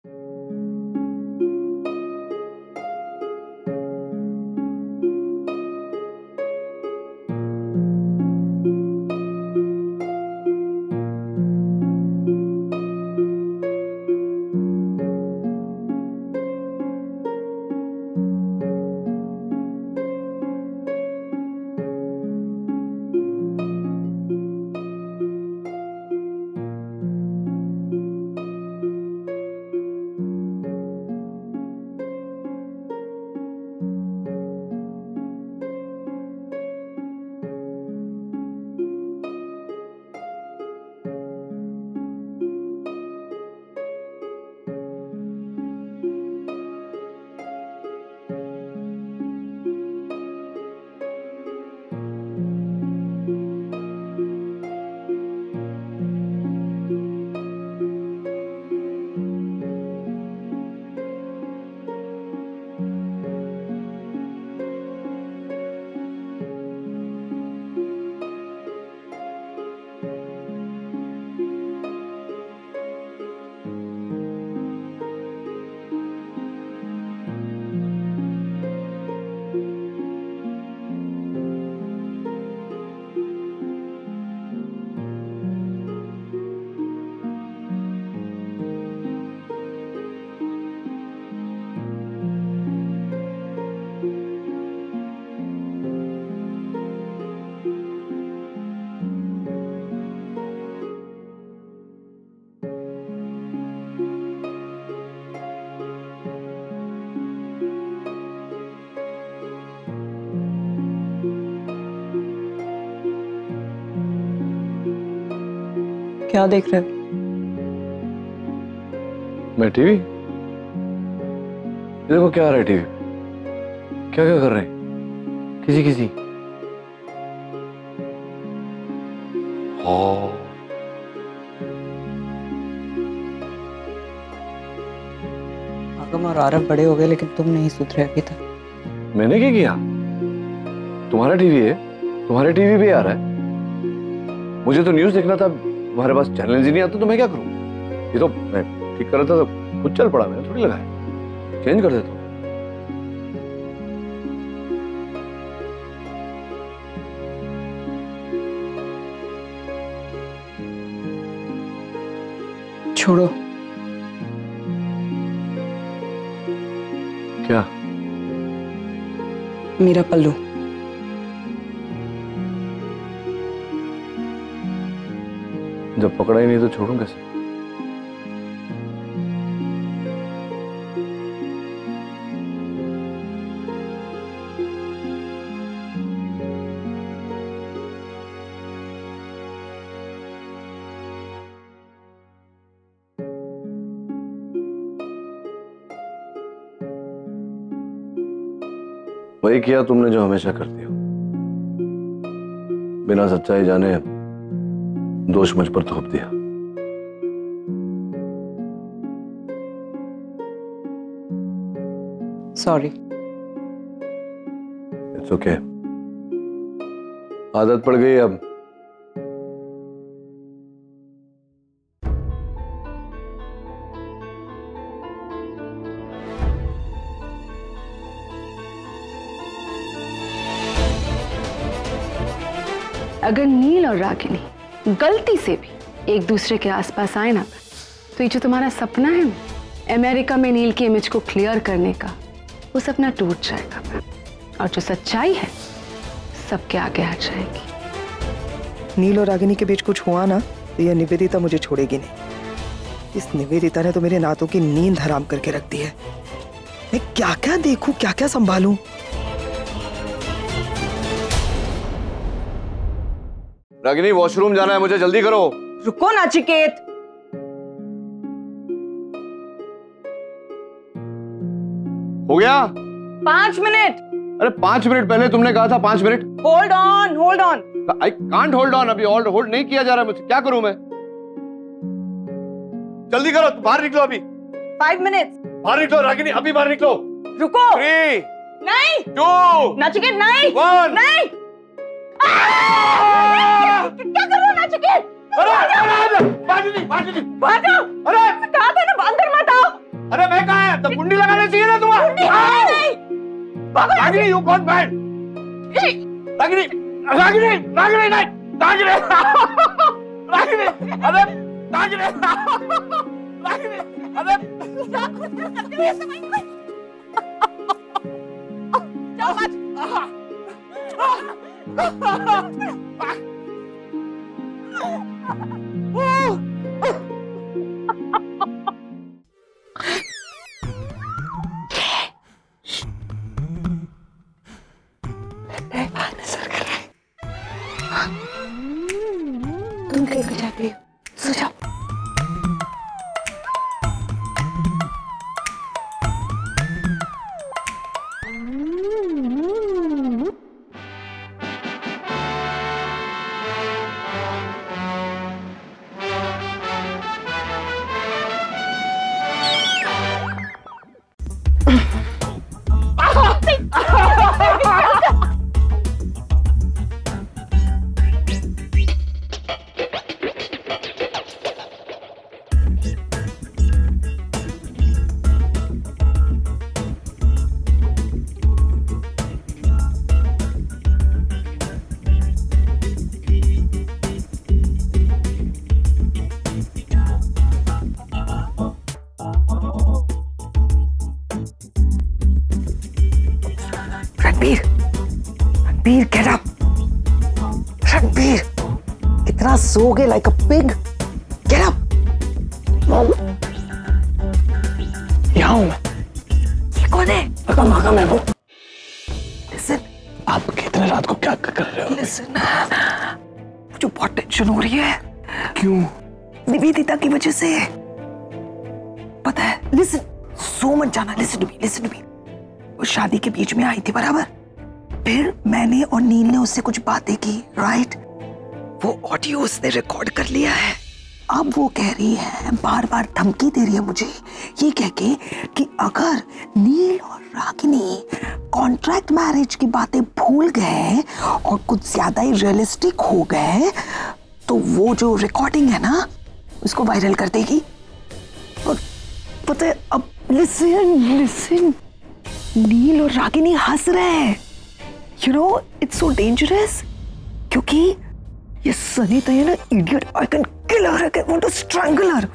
क्या देख रहे हो? मैं टीवी। देखो क्या आ रहा है टीवी। क्या क्या कर रहे हैं किसी किसी। आगम और आरव बड़े हो गए लेकिन तुम नहीं सुधरे अभी तक। मैंने क्या किया? तुम्हारा टीवी है, तुम्हारे टीवी भी आ रहा है। मुझे तो न्यूज़ देखना था, तुम्हारे पास चैनल ही नहीं आता तो मैं क्या करूं? ये तो मैं ठीक कर रहा था तो खुद चल पड़ा, मैंने थोड़ी लगाया। चेंज कर देता हूं। छोड़ो। क्या? मेरा पल्लू। जब पकड़ा ही नहीं तो छोड़ूं कैसे? वही किया तुमने जो हमेशा करती हो, बिना सच्चाई जाने दोष मुझ पर थोप दिया। सॉरी। It's okay. आदत पड़ गई अब। अगर नील और रागिनी गलती से भी एक दूसरे के आसपास आए ना, तो ये जो तुम्हारा सपना है अमेरिका में नील की इमेज को क्लियर करने का, वो सपना टूट जाएगा और जो सच्चाई है सबके आगे आ जाएगी। नील और रागिनी के बीच कुछ हुआ ना तो यह निवेदिता मुझे छोड़ेगी नहीं। इस निवेदिता ने तो मेरे नातों की नींद हराम करके रख दी है। मैं क्या क्या देखूं, क्या क्या संभालूं। रागिनी वॉशरूम जाना है मुझे, जल्दी करो। रुको नाचिकेत। हो गया 5 मिनट। अरे 5 मिनट पहले तुमने कहा था 5 minute. Hold on, hold on. I can't hold on, अभी होल्ड नहीं किया जा रहा है मुझसे। क्या करूं मैं? जल्दी करो, बाहर निकलो अभी। 5 मिनट। बाहर निकलो रागिनी, अभी बाहर निकलो। रुको। 3 नहीं 2 नाचिकेत, नहीं 1। नहीं। क्या कर रहे हो नाचिकेत? अरे भागो। भागो। अरे कहा था ना अंदर मत आओ। रागिनी यू कौन बैठ? रागिनी रागिनी रागिनी नहीं रागिनी रागिनी अरे रागिनी रागिनी अरे तुम कहीं को जा रही हो? सो जाओ। Ranbir, Ranbir get up. रणबीर इतना सोगे like a pig? Get up. यहाँ हूं मैं। ये कौन है? माका मैं वो। लिसन, आप कितने रात को क्या कर रहे हो? लिसन, मुझे बहुत टेंशन हो रही है। क्यों? निवेदिता की वजह से। पता है, लिसन, सो मत जाना। Listen to me, listen to me. वो शादी के बीच में आई थी, बराबर? फिर मैंने और नील ने उससे कुछ बातें की, राइट? वो ऑडियो उसने रिकॉर्ड कर लिया है। अब वो कह रही है, बार बार धमकी दे रही है मुझे, ये कह के कि अगर नील और रागिनी कॉन्ट्रैक्ट मैरिज की बातें भूल गए और कुछ ज्यादा ही रियलिस्टिक हो गए तो वो जो रिकॉर्डिंग है ना उसको वायरल कर देगी। और पता है, अब लिसन लिसन, नील और रागिनी हंस रहे हैं। You know it's so dangerous, क्योंकि ये सनी तो ये ना idiot, I can kill her, I want to strangle her.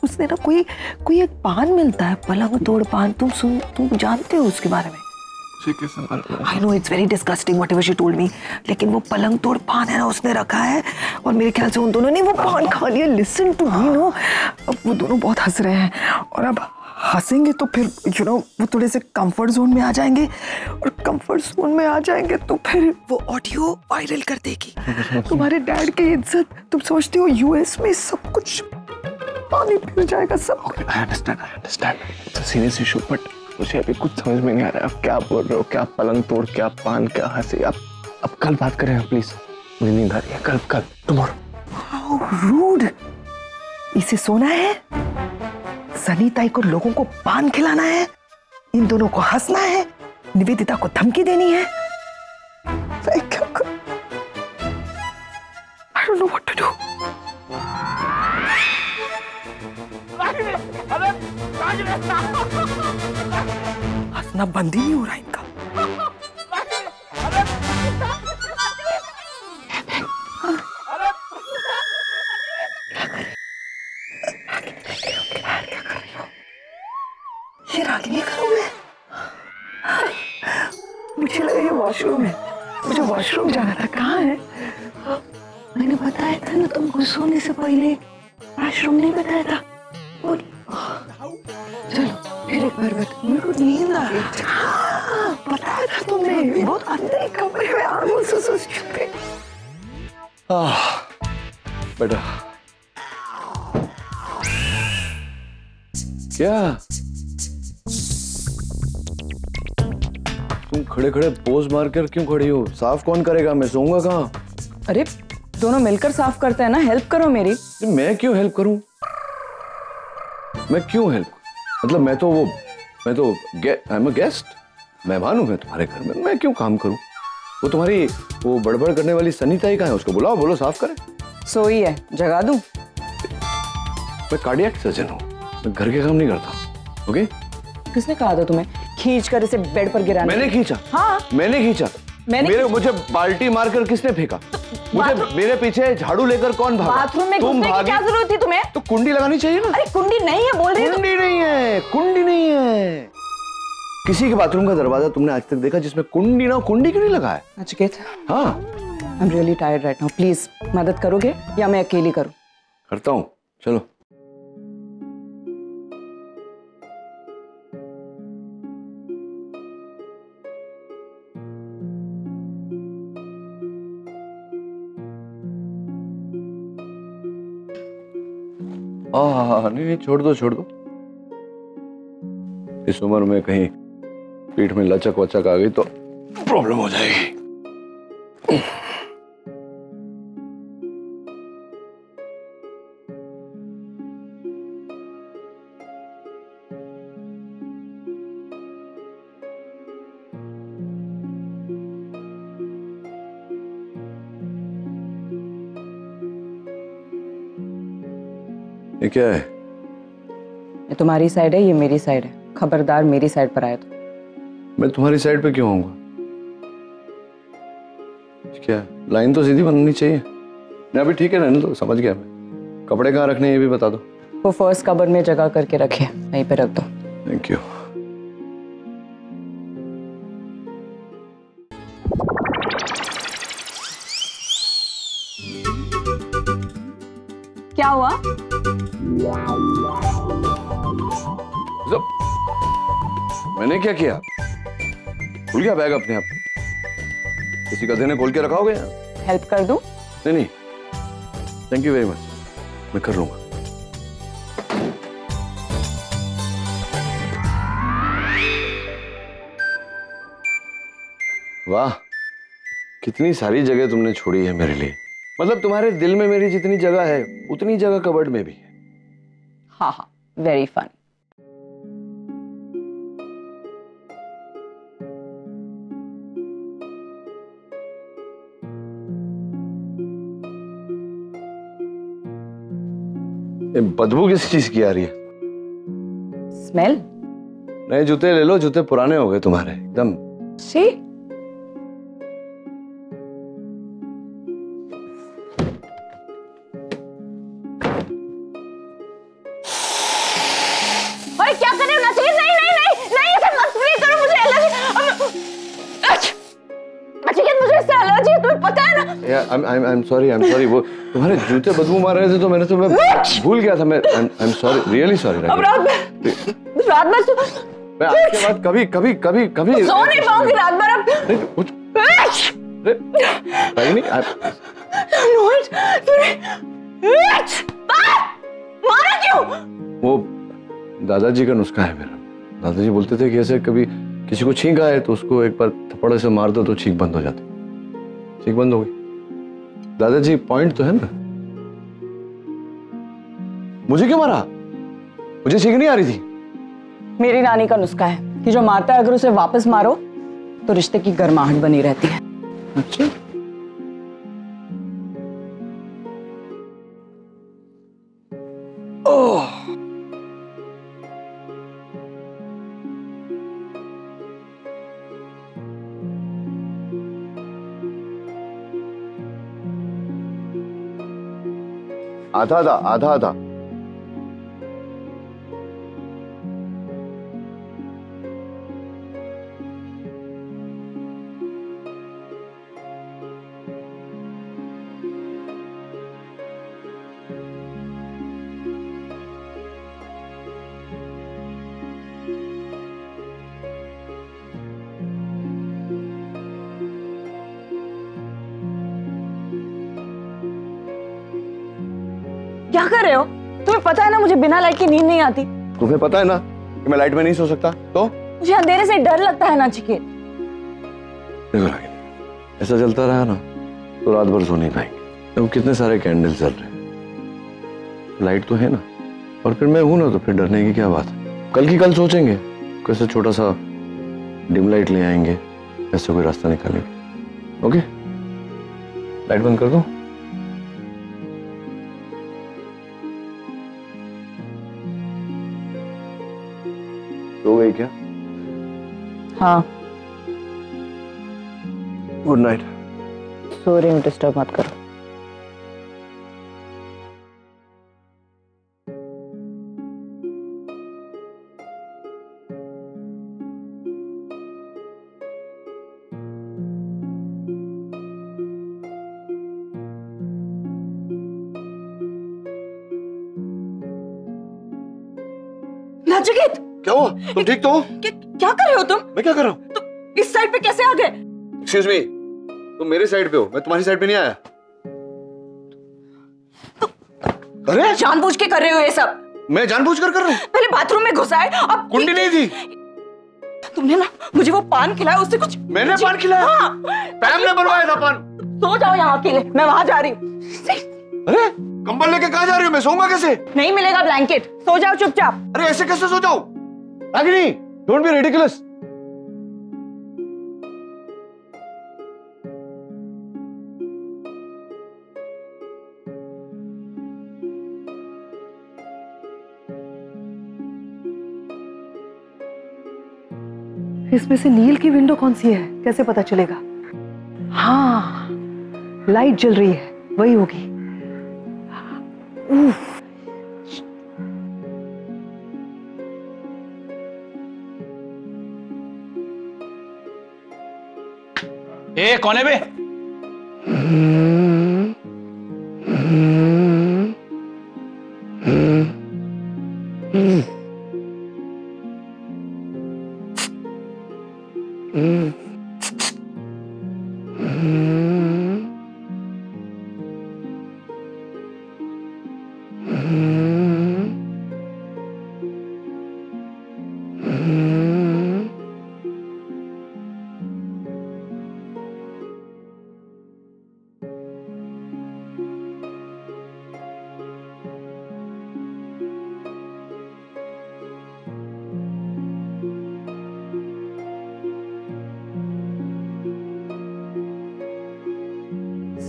उसने ना कोई एक पान मिलता है, पलंग तोड़ पान, तुम जानते हो उसके बारे में? I know it's very disgusting whatever she told me, लेकिन वो पलंग तोड़ पान है ना उसने रखा है और मेरे ख्याल से उन दोनों ने वो पान खा लिया। लिसन टू मी नो, अब वो दोनों बहुत हंस रहे हैं और अब हंसेंगे तो फिर यू नो वो थोड़े से कंफर्ट जोन में आ जाएंगे और कंफर्ट जोन में आ जाएंगे तो फिर वो ऑडियो वायरल कर देगी। तुम्हारे डैड की इज्जत, तुम सोचते हो यूएस में सब कुछ पानी फिर जाएगा सब। I understand. It's a serious issue, but मुझे अभी कुछ समझ में नहीं आ रहा है। आप क्या बोल रहे हो? क्या पलंग तोड़, क्या पान, क्या हंसी? आप कल बात करें प्लीज, मुझे नींद आ रही है। कल टुमारो। How rude! इसे सोना है, सनी ताई को लोगों को पान खिलाना है, इन दोनों को हंसना है, निवेदिता को धमकी देनी है। मैं क्या करूं? I don't know what to do. हंसना बंद ही नहीं हो रहा इनका। ये रागिनी का रूम है। मुझे लगा ये वॉशरूम है, मुझे वॉशरूम जाना था। कहाँ है? मैंने बताया था ना तुमको सोने से पहले, वॉशरूम नहीं बताया था। चलो फिर एक बार बता, मेरे को नींद आ रही। बताया था तुमने, बहुत अंदर कमरे में आगो से सोच चुके। बेटा क्या तुम खड़े खड़े पोज मारकर क्यों खड़ी हो? साफ कौन करेगा? मैं सोऊंगा कहाँ? अरे दोनों मिलकर साफ करते हैं ना, हेल्प करो मेरी। मैं क्यों हेल्प करूं? मैं क्यों हेल्प? मतलब मैं तो आई एम अ गेस्ट, मेहमान हूं मैं तुम्हारे घर में, मैं क्यों काम करूं? वो तुम्हारी वो बड़बड़ करने वाली सनी ताई कहाँ है? उसको बुलाओ, बोलो साफ करे। सोई है, जगा दूं? मैं कार्डियक सर्जन हूँ, मैं घर के काम नहीं करता। ओके? किसने कहा था तुम्हें खींच कर इसे बेड पर गिराने। मैंने खींचा? हाँ मैंने खींचा? मुझे बाल्टी मारकर किसने फेंका? मुझे मेरे पीछे झाड़ू लेकर कौन भागा? बाथरूम में घुसने की क्या जरूरत थी तुम्हें? तो कुंडी लगानी चाहिए ना। अरे कुंडी नहीं है बोल रही। कुंडी नहीं है, कुंडी नहीं है। किसी के बाथरूम का दरवाजा तुमने आज तक देखा जिसमें कुंडी ना? कुंडी क्यों नहीं लगा है? नचिकेत, हाँ I am really tired right now, please मदद करोगे या मैं अकेली करूं? करता हूँ, चलो। नहीं, छोड़ दो छोड़ दो। इस उम्र में कहीं पीठ में लचक वचक आ गई तो प्रॉब्लम हो जाएगी। ये क्या है? ये तुम्हारी साइड है, ये मेरी साइड है। खबरदार मेरी साइड पर आए तो। मैं तुम्हारी साइड पे क्यों आऊंगा? क्या लाइन तो सीधी बननी चाहिए। नहीं अभी ठीक है, रहने दो, समझ गया मैं। कपड़े कहाँ रखने ये भी बता दो। वो फर्स्ट कबर में जगह करके रखे, वहीं पे रख दो। Thank you. क्या हुआ? मैंने क्या किया? खुल गया बैग अपने आप? किसी गधे ने खोल के रखा होगा? हेल्प कर दूं? नहीं नहीं, थैंक यू वेरी मच, मैं कर लूंगा। वाह, कितनी सारी जगह तुमने छोड़ी है मेरे लिए। मतलब तुम्हारे दिल में मेरी जितनी जगह है उतनी जगह कबर्ड में भी है। हाँ हाँ, वेरी फन। बदबू किस चीज की आ रही है? स्मेल? नए जूते ले लो, जूते पुराने हो गए तुम्हारे एकदम। शी? अरे क्या कर रहे हो? नचिकेत, नहीं नहीं नहीं नहीं, ऐसा मत प्लीज करो, मुझे एलर्जी। नचिकेत, मुझे इससे एलर्जी है, तुम्हें पता है ना? I'm sorry, वो तुम्हारे जूते बदबू मार रहे थे तो मैंने मैं भूल गया था। मैं I'm sorry, really sorry। अब रात भर मैं आपके बाद कभी सो नहीं पाऊंगी रात भर अब। नहीं कुछ नहीं मारा क्यों? वो दादाजी का नुस्खा है मेरा। दादाजी बोलते थे कि ऐसे कभी किसी को छींक आए तो उसको एक बार थप्पड़ से मार दो तो छींक बंद हो जाती। छींक बंद हो गई। दादाजी पॉइंट तो है ना। मुझे क्यों मारा? मुझे छींक नहीं आ रही थी। मेरी नानी का नुस्खा है कि जो मारता है अगर उसे वापस मारो तो रिश्ते की गर्माहट बनी रहती है। अच्छा, ओह, आधा था, आधा आधा। क्या कर रहे हो? तुम्हें पता है ना मुझे बिना लाइट की नींद नहीं आती। तुम्हें पता है ना कि मैं लाइट में नहीं सो सकता। तो मुझे अंधेरे से डर लगता है नचिकेत। देखो रागिनी, ऐसा चलता रहा ना तो रात भर सो नहीं पाएंगे। देखो कितने सारे कैंडल जल रहे हैं, लाइट तो है ना, और फिर मैं हूं ना, तो फिर डरने की क्या बात है। कल की कल सोचेंगे, कैसे छोटा सा डिम लाइट ले आएंगे, ऐसे कोई रास्ता निकालेंगे। ओके, लाइट बंद कर दो। सो गई क्या? हाँ गुड नाइट। सो रही हूँ, डिस्टर्ब मत करो। नचिकेत, क्या हुआ? तुम ठीक तो हो? क्या कर रहे हो तुम? मैं क्या कर रहा हूँ? तुम इस साइड पे कैसे आ गए? एक्सक्यूज मी, तुम मेरे साइड पे हो, मैं तुम्हारी साइड पे नहीं आया। अरे जानबूझ के कर रहे हो ये सब? मैं जानबूझकर कर रहा हूँ। पहले बाथरूम में घुसा है, अब कुंडी नहीं थी। तुमने ना मुझे वो पान खिलाया, उससे कुछ मैंने पान खिलाया? हाँ। पैम ने बनवाया था पान। सो जाओ यहाँ अकेले, मैं वहां जा रही हूँ। अरे कंबल लेके कहाँ जा रही हो? मैं सोऊंगा कैसे? नहीं मिलेगा ब्लैंकेट, सो जाओ चुपचाप। अरे ऐसे कैसे सो जाऊं? Ragini, don't be ridiculous. इसमें से नील की विंडो कौन सी है, कैसे पता चलेगा? हाँ, लाइट जल रही है, वही होगी। उफ। ए कौन है बे?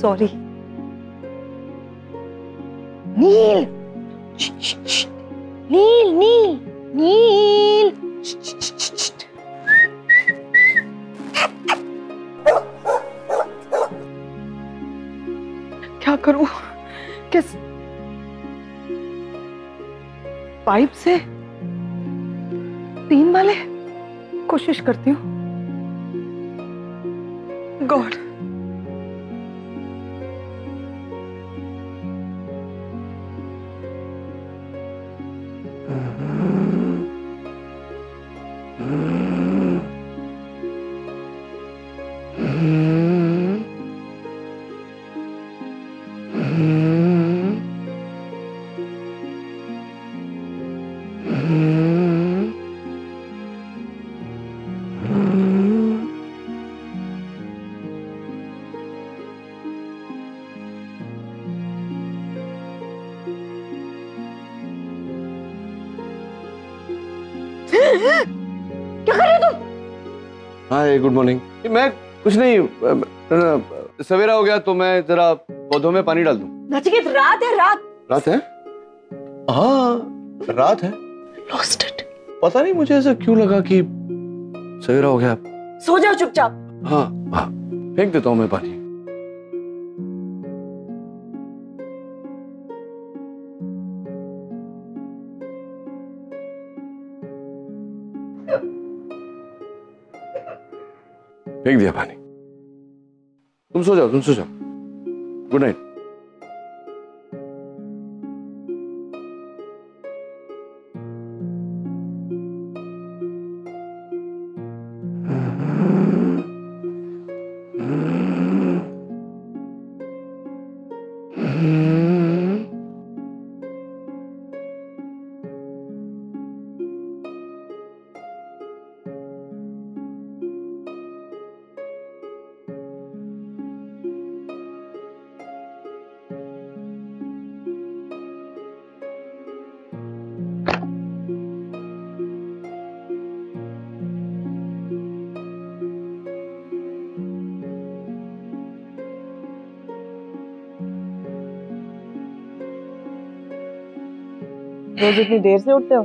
सॉरी। नील, नील, नील, नील। क्या करूं? किस पाइप से 3 वाले? कोशिश करती हूँ। गॉड, क्या कर रहे हो तुम? Hi good morning. मैं कुछ नहीं, सवेरा हो गया तो मैं जरा पौधों में पानी डाल दूं। नचिकेत, रात है, रात। रात है? हाँ रात है। Lost it. पता नहीं मुझे ऐसा क्यों लगा कि सवेरा हो गया। सो जाओ चुपचाप। हाँ हाँ, फेंक देता हूँ मैं पानी। फेंक दिया पानी। तुम सो जाओ, तुम सो जाओ। Good night. रोज इतनी देर से उठते हो?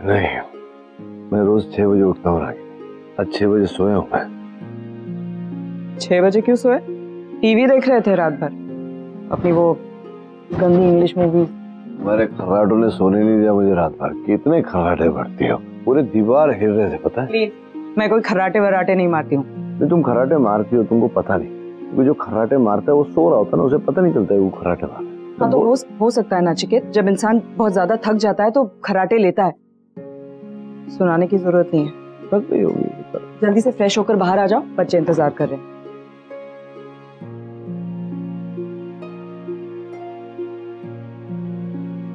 नहीं, मैं रोज 6 बजे उठता हूँ रागिनी। आज 6 बजे सोया हूँ मैं। 6 बजे क्यों सोए? टीवी देख रहे थे रात भर, अपनी वो गंदी इंग्लिश मूवी। हमारे खर्राटों ने सोने नहीं दिया मुझे रात भर। कितने खर्राटे भरती हो, पूरे दीवार हिल रहे थे पता है। प्लीज, मैं कोई खर्राटे वराटे नहीं मारती हूँ। नहीं, तुम खर्राटे मारती हो, तुमको पता नहीं। क्योंकि जो खर्राटे मारता है वो सो रहा होता है ना, उसे पता नहीं चलता है वो खर्राटे मार। हाँ, तो हो सकता है नचिकेत, जब इंसान बहुत ज्यादा थक जाता है तो खर्राटे लेता है। सुनाने की जरूरत नहीं है। थक गई होगी। जल्दी से फ्रेश होकर बाहर आ जाओ, बच्चे इंतजार कर रहे हैं।